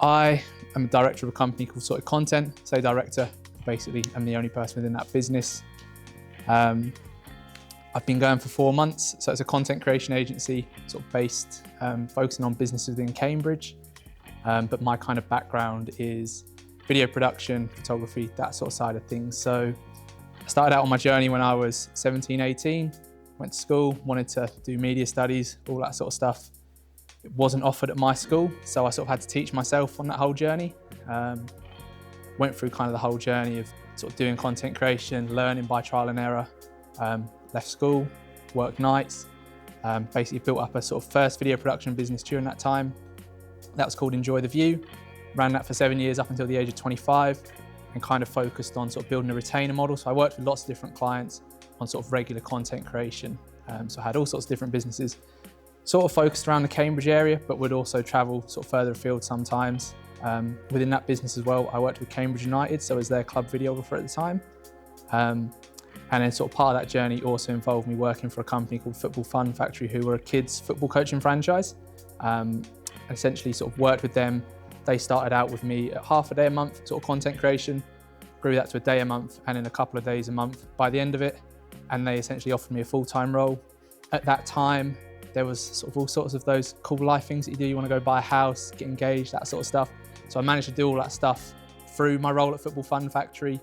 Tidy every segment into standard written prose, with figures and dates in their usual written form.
I am a director of a company called Sorted Content. So director, basically, I'm the only person within that business. I've been going for 4 months. So it's a content creation agency, sort of based, focusing on businesses within Cambridge. But my kind of background is video production, photography, that sort of side of things. So I started out on my journey when I was 17, 18, went to school, wanted to do media studies, all that sort of stuff. It wasn't offered at my school, so I sort of had to teach myself on that whole journey. Went through kind of the whole journey of sort of doing content creation, learning by trial and error. Left school, worked nights, basically built up a sort of first video production business during that time. That was called Enjoy the View. Ran that for 7 years up until the age of 25 and kind of focused on sort of building a retainer model. So I worked with lots of different clients on sort of regular content creation. So I had all sorts of different businesses, sort of focused around the Cambridge area, but would also travel sort of further afield sometimes. Within that business as well, I worked with Cambridge United, so I was their club videographer at the time. And then sort of part of that journey also involved me working for a company called Football Fun Factory, who were a kids football coaching franchise. Essentially sort of worked with them. They started out with me at half a day a month sort of content creation, grew that to a day a month and then a couple of days a month by the end of it. And they essentially offered me a full-time role. At that time, there was sort of all sorts of those cool life things that you do. You want to go buy a house, get engaged, that sort of stuff. So I managed to do all that stuff through my role at Football Fun Factory.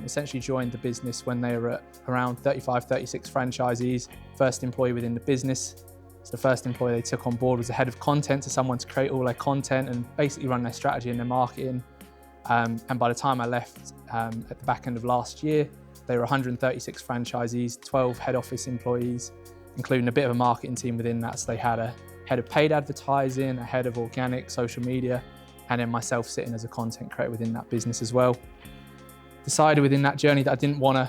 Essentially joined the business when they were at around 35, 36 franchisees, first employee within the business. So the first employee they took on board was a head of content, so someone to create all their content and basically run their strategy and their marketing. And by the time I left at the back end of last year, there were 136 franchisees, 12 head office employees, including a bit of a marketing team within that. So they had a head of paid advertising, a head of organic social media, and then myself sitting as a content creator within that business as well. Decided within that journey that I didn't want to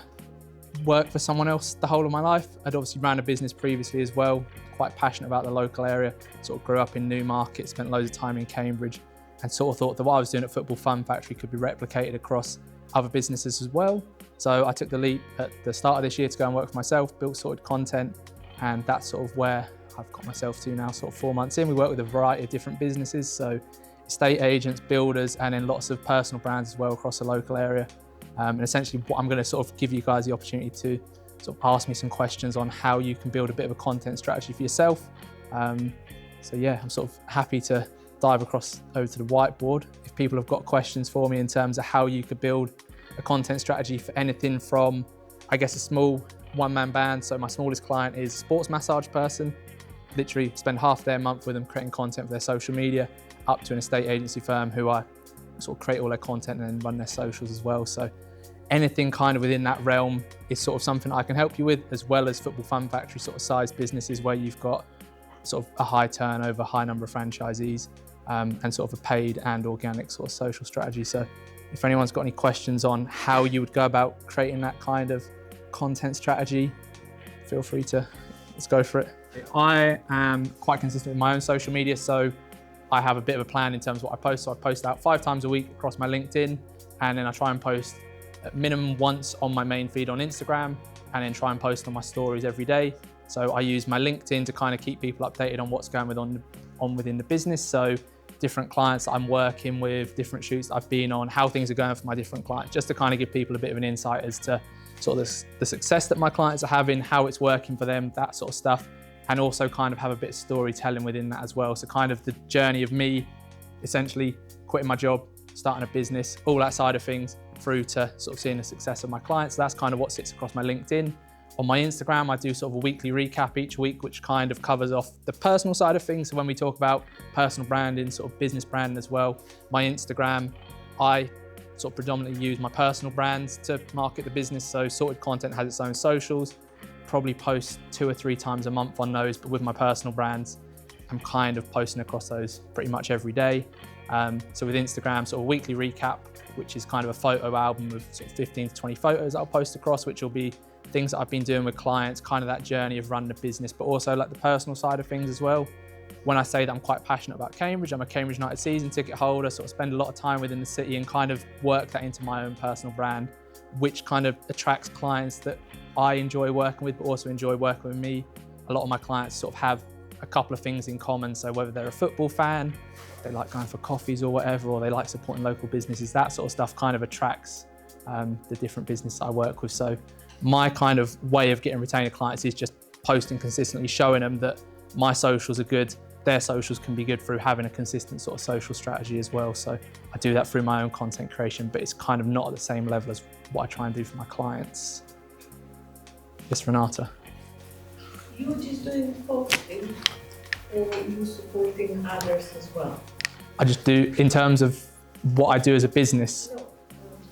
work for someone else the whole of my life. I'd obviously ran a business previously as well, quite passionate about the local area, sort of grew up in Newmarket, spent loads of time in Cambridge, and sort of thought that what I was doing at Football Fun Factory could be replicated across other businesses as well. So I took the leap at the start of this year to go and work for myself, built Sorted Content, and that's sort of where I've got myself to now, sort of 4 months in. We work with a variety of different businesses, so estate agents, builders, and then lots of personal brands as well across the local area. And essentially what I'm going to sort of give you guys the opportunity to sort of ask me some questions on how you can build a bit of a content strategy for yourself. So yeah, I'm sort of happy to dive across over to the whiteboard. If people have got questions for me in terms of how you could build a content strategy for anything from, I guess, a small one-man band. So my smallest client is a sports massage person. Literally spend half their month with them creating content for their social media, up to an estate agency firm who I sort of create all their content and then run their socials as well. So anything kind of within that realm is sort of something I can help you with, as well as Football Fun Factory sort of size businesses where you've got sort of a high turnover, high number of franchisees, and sort of a paid and organic sort of social strategy. So if anyone's got any questions on how you would go about creating that kind of content strategy, feel free to, let's go for it. I am quite consistent with my own social media, so I have a bit of a plan in terms of what I post. So I post out 5 times a week across my LinkedIn, and then I try and post at minimum once on my main feed on Instagram, and then try and post on my stories every day. So I use my LinkedIn to kind of keep people updated on what's going on within the business. So different clients that I'm working with, different shoots that I've been on, how things are going for my different clients, just to kind of give people a bit of an insight as to sort of the success that my clients are having, how it's working for them, that sort of stuff. And also kind of have a bit of storytelling within that as well. So kind of the journey of me essentially quitting my job, starting a business, all that side of things, through to sort of seeing the success of my clients. So that's kind of what sits across my LinkedIn. On my Instagram, I do sort of a weekly recap each week, which kind of covers off the personal side of things. So when we talk about personal branding, sort of business branding as well, my Instagram, I sort of predominantly use my personal brands to market the business. So Sorted Content has its own socials, probably post 2 or 3 times a month on those, but with my personal brands, I'm kind of posting across those pretty much every day. So with Instagram, sort of a weekly recap, which is kind of a photo album of sort of 15 to 20 photos I'll post across, which will be things that I've been doing with clients, kind of that journey of running a business, but also like the personal side of things as well. When I say that I'm quite passionate about Cambridge, I'm a Cambridge United season ticket holder, sort of spend a lot of time within the city and kind of work that into my own personal brand, which kind of attracts clients that I enjoy working with, but also enjoy working with me. A lot of my clients sort of have a couple of things in common. So whether they're a football fan, they like going for coffees or whatever, or they like supporting local businesses, that sort of stuff kind of attracts the different businesses I work with. So my kind of way of getting retainer clients is just posting consistently, showing them that my socials are good, their socials can be good through having a consistent sort of social strategy as well. So I do that through my own content creation, but it's kind of not at the same level as what I try and do for my clients. Yes, Renata? You just doing posting, or you supporting others as well? I just do, in terms of what I do as a business. No,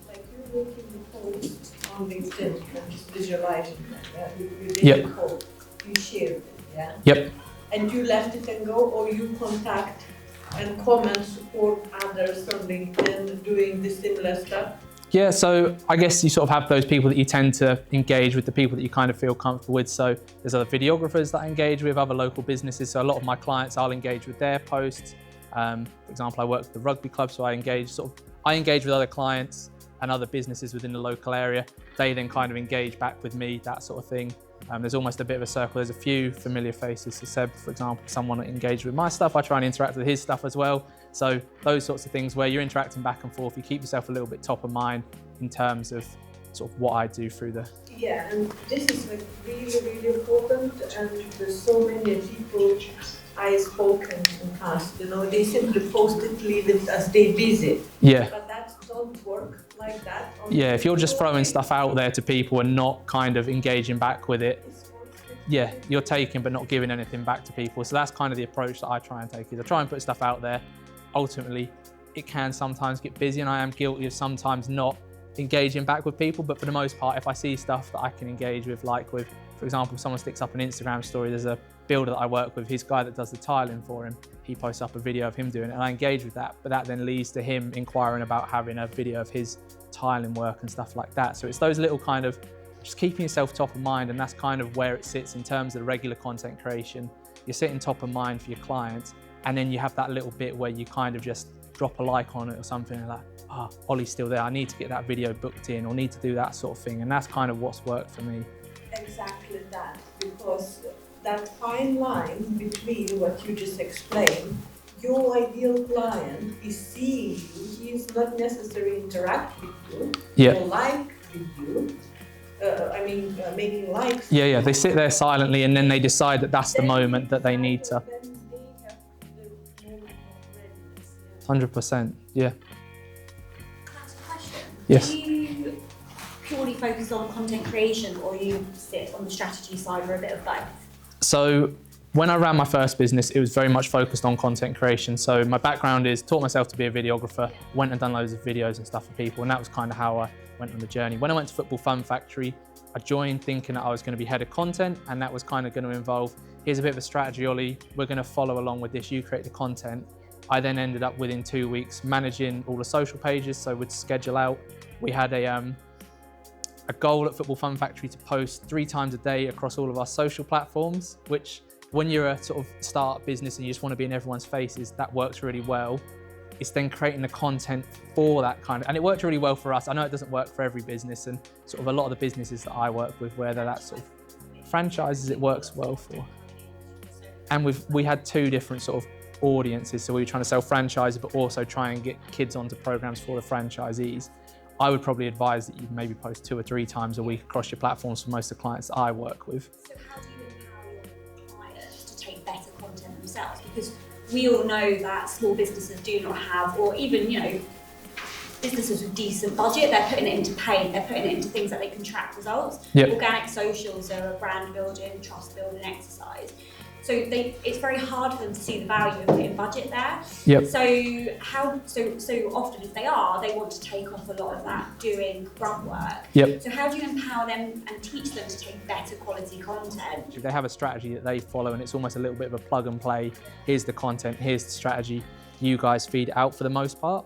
like you're making the post on LinkedIn, I'm just visualizing that. You did the post, you shared it, yeah? Yep. And you left it and go, or you contact and comment, support others on LinkedIn doing the similar stuff? Yeah, so I guess you sort of have those people that you tend to engage with, the people that you kind of feel comfortable with. So there's other videographers that I engage with, other local businesses. So a lot of my clients, I'll engage with their posts. For example, I work with the rugby club, so I engage with other clients and other businesses within the local area. They then kind of engage back with me, that sort of thing. There's almost a bit of a circle. There's a few familiar faces. So Seb, for example, someone that engaged with my stuff, I try and interact with his stuff as well. So those sorts of things where you're interacting back and forth, you keep yourself a little bit top of mind in terms of sort of what I do through the... Yeah, and this is like really, really important, and there's so many people I've spoken in the past, you know, they simply post it, leave it as they busy. Yeah. But that don't work like that. Yeah, if you're just throwing stuff out there to people and not kind of engaging back with it, yeah, you're taking but not giving anything back to people. So that's kind of the approach that I try and take, is I try and put stuff out there. Ultimately, it can sometimes get busy, and I am guilty of sometimes not engaging back with people, but for the most part, if I see stuff that I can engage with, like with, for example, someone sticks up an Instagram story, there's a builder that I work with, his guy that does the tiling for him, he posts up a video of him doing it, and I engage with that, but that then leads to him inquiring about having a video of his tiling work and stuff like that. So it's those little kind of, just keeping yourself top of mind, and that's kind of where it sits in terms of the regular content creation. You're sitting top of mind for your clients, and then you have that little bit where you kind of just drop a like on it or something, and like, ah, oh, Ollie's still there, I need to get that video booked in, or need to do that sort of thing, and that's kind of what's worked for me. Exactly that, because that fine line between what you just explained, your ideal client is seeing you, he is not necessarily interact with you, or like with you, making likes. Yeah, they sit there silently, and then they decide that that's the moment that they need to. 100%, yeah. That's a question. Yes. Do you purely focus on content creation, or you sit on the strategy side, or a bit of both? So when I ran my first business, it was very much focused on content creation. So my background is taught myself to be a videographer, went and done loads of videos and stuff for people, and that was kind of how I went on the journey. When I went to Football Fun Factory, I joined thinking that I was going to be head of content, and that was kind of going to involve, here's a bit of a strategy, Ollie, we're going to follow along with this, you create the content. I then ended up within 2 weeks managing all the social pages, so we'd schedule out. We had a goal at Football Fun Factory to post 3 times a day across all of our social platforms, which when you're a sort of start business and you just want to be in everyone's faces, that works really well. It's then creating the content for that kind of, and it worked really well for us. I know it doesn't work for every business, and sort of a lot of the businesses that I work with, where they're that sort of franchises, it works well for. And we had 2 different sort of audiences, so we were trying to sell franchises but also try and get kids onto programs for the franchisees. I would probably advise that you maybe post 2 or 3 times a week across your platforms for most of the clients that I work with. So how do you empower your clients to take better content themselves? Because we all know that small businesses do not have, or even, you know, businesses with decent budget, they're putting it into paid, they're putting it into things that they can track results. Yep. Organic socials are a brand building, trust building exercise. So it's very hard for them to see the value of putting budget there. Yep. So often if they want to take off a lot of that doing grunt work. Yep. So how do you empower them and teach them to take better quality content? If they have a strategy that they follow, and it's almost a little bit of a plug and play, here's the content, here's the strategy, you guys feed it out for the most part,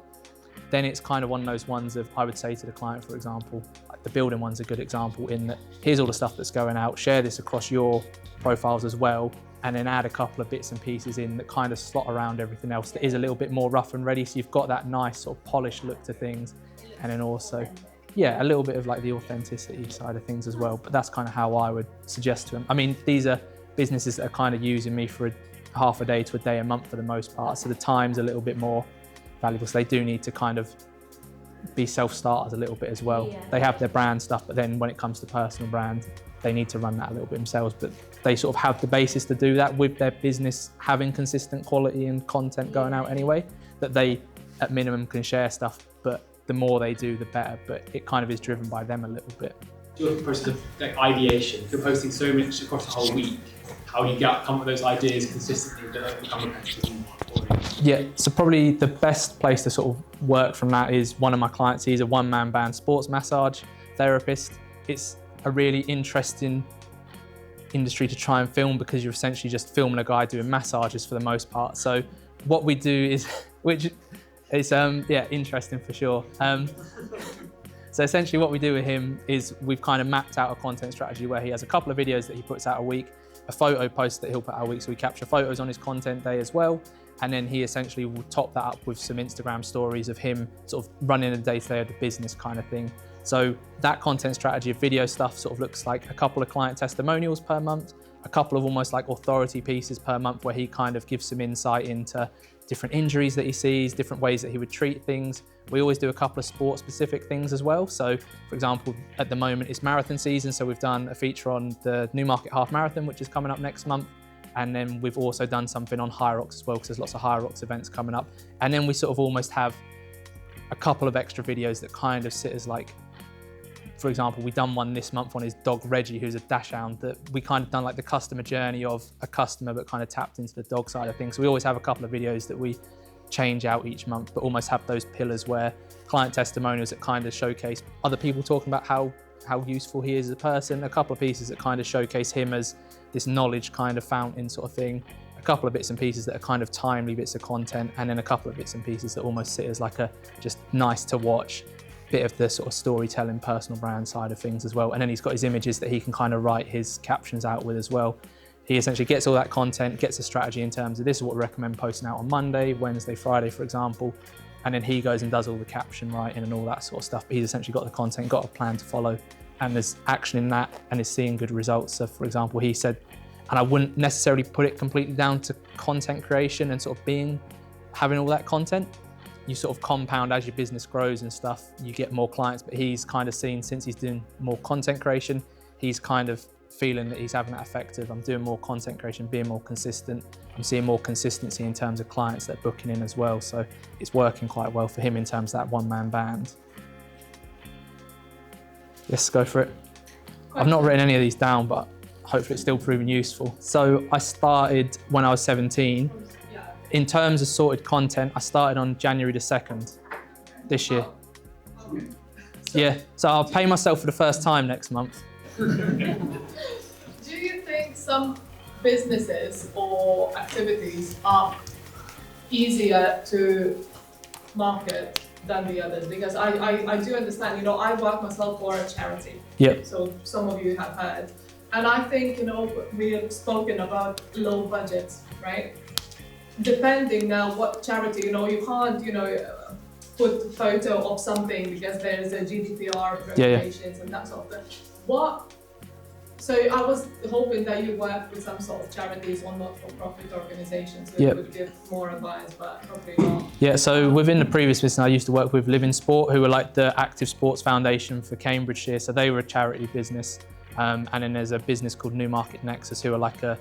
then it's kind of one of those ones of, I would say to the client, for example, like the building one's a good example in that, here's all the stuff that's going out, share this across your profiles as well, and then add a couple of bits and pieces in that kind of slot around everything else that is a little bit more rough and ready, so you've got that nice sort of polished look to things, and then also, yeah, a little bit of like the authenticity side of things as well, but that's kind of how I would suggest to them. I mean, these are businesses that are kind of using me for half a day to a day a month for the most part. So the time's a little bit more valuable. So they do need to kind of be self-starters a little bit as well. Yeah. They have their brand stuff, but then when it comes to personal brand, they need to run that a little bit themselves. But they sort of have the basis to do that with their business having consistent quality and content going out anyway, that they at minimum can share stuff, but the more they do, the better. But it kind of is driven by them a little bit. Your process of like ideation, if you're posting so much across the whole week, how do you come up with those ideas consistently that don't become repetitive and boring? Yeah, so probably the best place to sort of work from that is one of my clients. He's a one-man band sports massage therapist. It's a really interesting industry to try and film because you're essentially just filming a guy doing massages for the most part. So what we do is, which is interesting for sure. So essentially what we do with him is we've kind of mapped out a content strategy where he has a couple of videos that he puts out a week, a photo post that he'll put out a week, so we capture photos on his content day as well. And then he essentially will top that up with some Instagram stories of him sort of running a day-to-day of the business kind of thing. So that content strategy of video stuff sort of looks like a couple of client testimonials per month, a couple of almost like authority pieces per month where he kind of gives some insight into different injuries that he sees, different ways that he would treat things. We always do a couple of sport-specific things as well. So, for example, at the moment it's marathon season, so we've done a feature on the Newmarket Half Marathon, which is coming up next month. And then we've also done something on High Rocks as well, because there's lots of High Rocks events coming up. And then we sort of almost have a couple of extra videos that kind of sit as like, for example, we've done one this month on his dog Reggie, who's a dachshund, that we kind of done like the customer journey of a customer, but kind of tapped into the dog side of things. So we always have a couple of videos that we change out each month, but almost have those pillars where client testimonials that kind of showcase other people talking about how useful he is as a person, a couple of pieces that kind of showcase him as this knowledge kind of fountain sort of thing, a couple of bits and pieces that are kind of timely bits of content, and then a couple of bits and pieces that almost sit as like a just nice to watch bit of the sort of storytelling, personal brand side of things as well. And then he's got his images that he can kind of write his captions out with as well. He essentially gets all that content, gets a strategy in terms of this is what we recommend posting out on Monday, Wednesday, Friday, for example. And then he goes and does all the caption writing and all that sort of stuff. But he's essentially got the content, got a plan to follow, and there's action in that and is seeing good results. So for example, he said, and I wouldn't necessarily put it completely down to content creation and sort of having all that content. You sort of compound as your business grows and stuff, you get more clients, but he's kind of seen since he's doing more content creation, he's kind of feeling that he's having that effect of I'm doing more content creation, being more consistent. I'm seeing more consistency in terms of clients that are booking in as well. So it's working quite well for him in terms of that one-man band. Let's go for it. I've not written any of these down, but hopefully it's still proving useful. So I started when I was 17. In terms of sorted content, I started on January the 2nd this year. Yeah, so I'll pay myself for the first time next month. Do you think some businesses or activities are easier to market than the others? Because I do understand, I work myself for a charity. Yep. So some of you have heard. And I think, we have spoken about low budgets, right? Depending now what charity, you can't, put a photo of something because there's a GDPR regulations and that sort of thing. So I was hoping that you work with some sort of charities or not-for-profit organizations that would give more advice, but probably not. Yeah, so within the previous business, I used to work with Living Sport, who were like the Active Sports Foundation for Cambridgeshire. So they were a charity business. And then there's a business called Newmarket Nexus, who are like a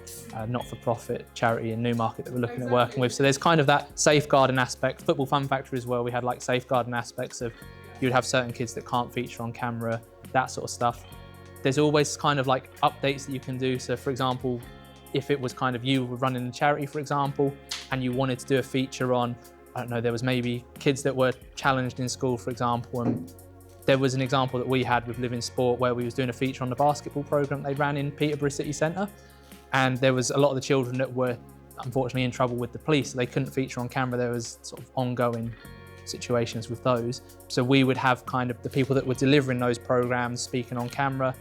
not-for-profit charity in Newmarket that we're looking at working with. So there's kind of that safeguarding aspect. Football Fun Factory as well, we had like safeguarding aspects of you'd have certain kids that can't feature on camera, that sort of stuff. There's always kind of like updates that you can do. So for example, if it was kind of you were running a charity, for example, and you wanted to do a feature on, I don't know, there was maybe kids that were challenged in school, for example, and there was an example that we had with Living Sport where we was doing a feature on the basketball program they ran in Peterborough City Centre. And there was a lot of the children that were unfortunately in trouble with the police. So they couldn't feature on camera. There was sort of ongoing situations with those. So we would have kind of the people that were delivering those programs speaking on camera,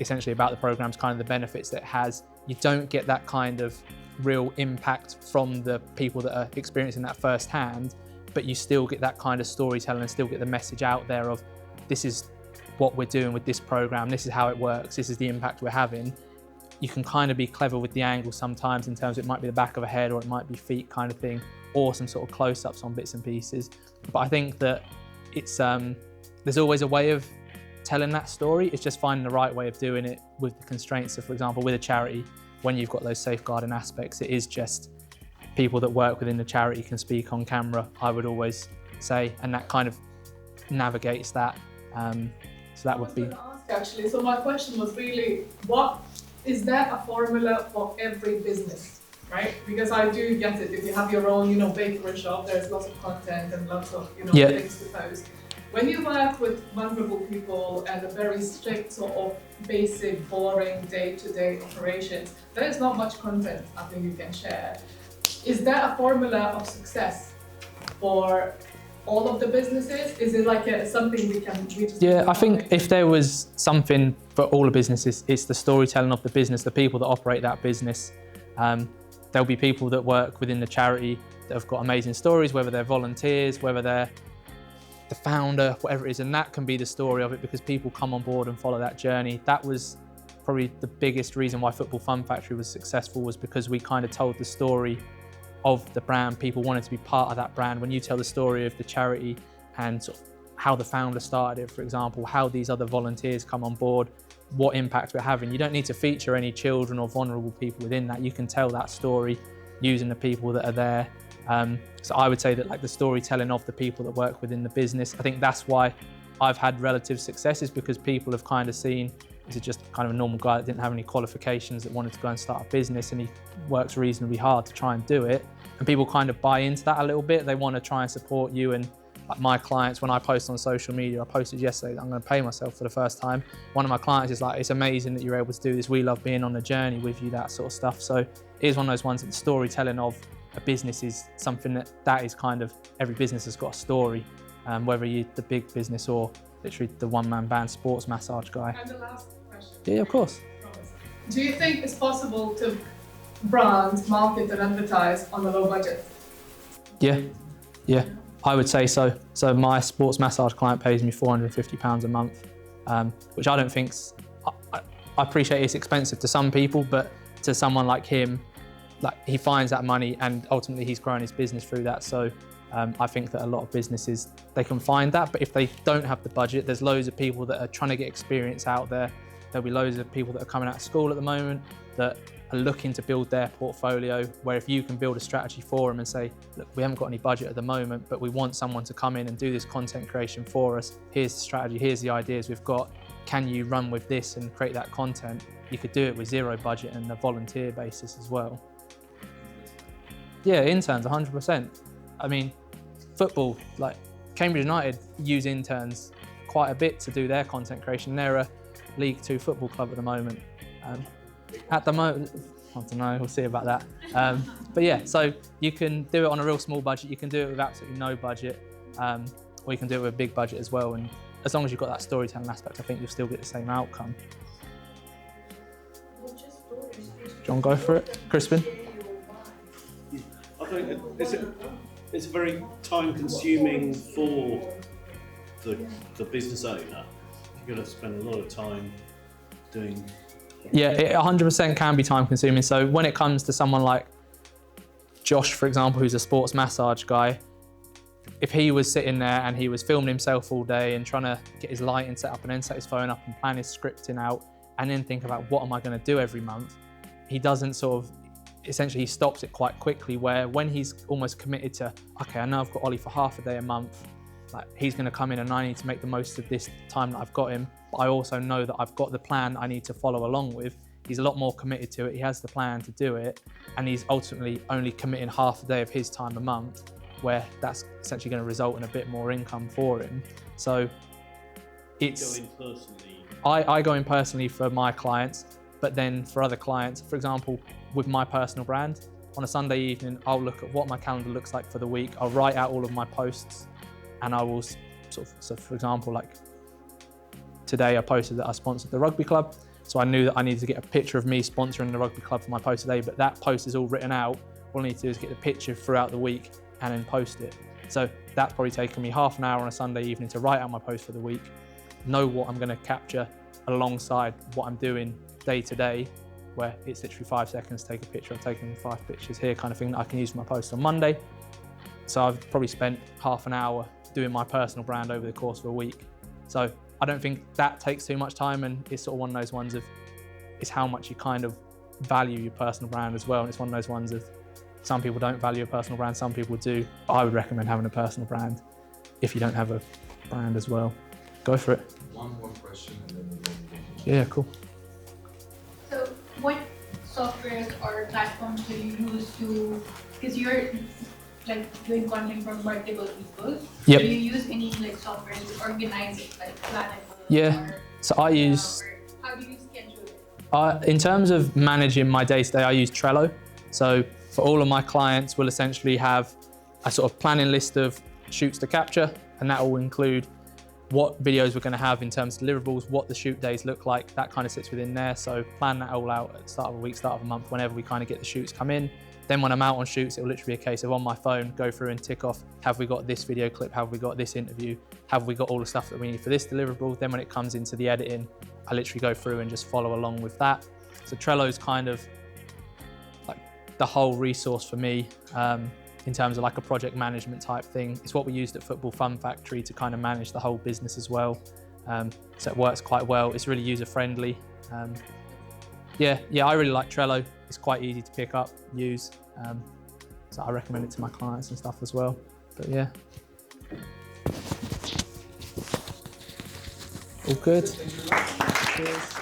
essentially about the programs, kind of the benefits that it has. You don't get that kind of real impact from the people that are experiencing that firsthand, but you still get that kind of storytelling and still get the message out there of this is what we're doing with this program, this is how it works, this is the impact we're having. you can kind of be clever with the angle sometimes, in terms of it might be the back of a head or it might be feet kind of thing, or some sort of close-ups on bits and pieces. But I think that it's there's always a way of telling that story. It's just finding the right way of doing it with the constraints. So for example, with a charity, when you've got those safeguarding aspects, it is just people that work within the charity can speak on camera, I would always say, and that kind of navigates that. So that would be. Actually, so my question was really, what is there a formula for every business, right? Because I do get it. If you have your own, bakery shop, there's lots of content and lots of, things to post. When you work with vulnerable people and a very strict sort of basic, boring day-to-day operations, there is not much content I think you can share. Is there a formula of success for all of the businesses? Is it like something we just... Yeah, I think if there was something for all the businesses, it's the storytelling of the business, the people that operate that business. There'll be people that work within the charity that have got amazing stories, whether they're volunteers, whether they're the founder, whatever it is, and that can be the story of it, because people come on board and follow that journey. That was probably the biggest reason why Football Fun Factory was successful, was because we kind of told the story of the brand. People wanted to be part of that brand. When you tell the story of the charity and sort of how the founder started it, for example, how these other volunteers come on board, what impact we're having, you don't need to feature any children or vulnerable people within that. You can tell that story using the people that are there. So I would say that, like, the storytelling of the people that work within the business, I think that's why I've had relative success, is because people have kind of seen, this is just kind of a normal guy that didn't have any qualifications that wanted to go and start a business, and he works reasonably hard to try and do it. And people kind of buy into that a little bit. They want to try and support you. And like my clients, when I post on social media, I posted yesterday that I'm going to pay myself for the first time. One of my clients is like, it's amazing that you're able to do this. We love being on the journey with you, that sort of stuff. So it is one of those ones that the storytelling of a business is something that is kind of, every business has got a story, whether you're the big business or literally the one-man band sports massage guy. And the last question. Yeah, of course. Do you think it's possible to brand, market and advertise on a low budget? Yeah, I would say so. So my sports massage client pays me £450 a month, which I don't think's, I appreciate it's expensive to some people, but to someone like him, like, he finds that money and ultimately he's grown his business through that. So I think that a lot of businesses, they can find that, but if they don't have the budget, there's loads of people that are trying to get experience out there. There'll be loads of people that are coming out of school at the moment that are looking to build their portfolio, where if you can build a strategy for them and say, look, we haven't got any budget at the moment, but we want someone to come in and do this content creation for us. Here's the strategy, here's the ideas we've got. Can you run with this and create that content? You could do it with zero budget and a volunteer basis as well. Yeah, interns, 100%. I mean, football, like Cambridge United use interns quite a bit to do their content creation. They're a League 2 football club at the moment. At the moment, I don't know, we'll see about that. But yeah, so you can do it on a real small budget, you can do it with absolutely no budget, or you can do it with a big budget as well. And as long as you've got that storytelling aspect, I think you'll still get the same outcome. John, go for it. Crispin? I think it's very time-consuming for the business owner. You've got to spend a lot of time doing. Yeah, it 100% can be time-consuming. So when it comes to someone like Josh, for example, who's a sports massage guy, if he was sitting there and he was filming himself all day and trying to get his lighting set up and then set his phone up and plan his scripting out and then think about what am I going to do every month, he doesn't sort of, essentially he stops it quite quickly, where when he's almost committed to, okay, I know I've got Ollie for half a day a month, like he's going to come in and I need to make the most of this time that I've got him, but I also know that I've got the plan I need to follow along with. He's a lot more committed to it, he has the plan to do it, and he's ultimately only committing half a day of his time a month, where that's essentially going to result in a bit more income for him. So it's, I go in personally for my clients, but then for other clients, for example, with my personal brand, on a Sunday evening, I'll look at what my calendar looks like for the week. I'll write out all of my posts and I will sort of, so for example, like today I posted that I sponsored the rugby club. So I knew that I needed to get a picture of me sponsoring the rugby club for my post today, but that post is all written out. All I need to do is get the picture throughout the week and then post it. So that's probably taken me half an hour on a Sunday evening to write out my post for the week, know what I'm going to capture alongside what I'm doing day to day, where it's literally 5 seconds, take a picture. I've taken 5 pictures here kind of thing that I can use for my post on Monday. So I've probably spent half an hour doing my personal brand over the course of a week. So I don't think that takes too much time, and it's sort of one of those ones of, it's how much you kind of value your personal brand as well. And it's one of those ones of, some people don't value a personal brand, some people do. But I would recommend having a personal brand if you don't have a brand as well. Go for it. One more question and then we'll go. Yeah, cool. So what softwares or platforms do you use to, because you're like doing content for multiple people, Yep. do you use any like software to organize it, like Planable? Yeah. Or, So I use, or how do you schedule it? in terms of managing my day-to-day, I use Trello. So for all of my clients, we'll essentially have a sort of planning list of shoots to capture, and that will include what videos we're going to have in terms of deliverables, what the shoot days look like. That kind of sits within there. So plan that all out at the start of a week, start of a month, whenever we kind of get the shoots come in. Then when I'm out on shoots, it'll literally be a case of on my phone, go through and tick off, have we got this video clip, have we got this interview, have we got all the stuff that we need for this deliverable. Then when it comes into the editing, I literally go through and just follow along with that. So Trello's kind of like the whole resource for me in terms of like a project management type thing. It's what we used at Football Fun Factory to kind of manage the whole business as well. So it works quite well. It's really user friendly. Yeah, I really like Trello. It's quite easy to pick up, use. So I recommend it to my clients and stuff as well. But yeah. All good. Cheers.